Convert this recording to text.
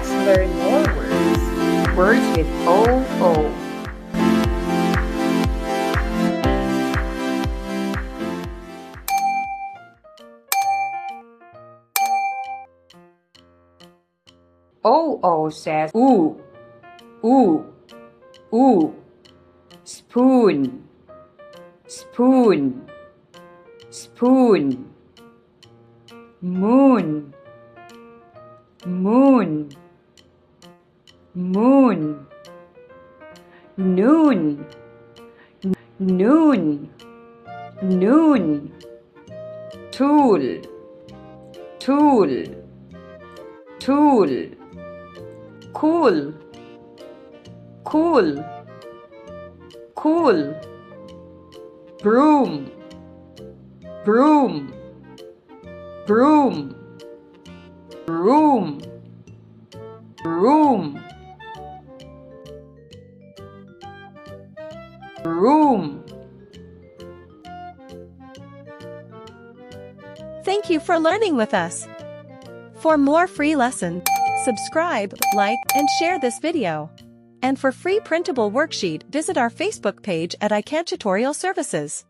Let's learn more words. Words with O-O. O-O says oo, oo, oo. Spoon, spoon, spoon. Moon, moon, moon. Noon, noon, noon. Tool, tool, tool. Cool, cool, cool. Broom, broom, broom. Room, room, room. Thank you for learning with us. For more free lessons, subscribe, like, and share this video. And for free printable worksheet, visit our Facebook page at iCan Tutorial Services.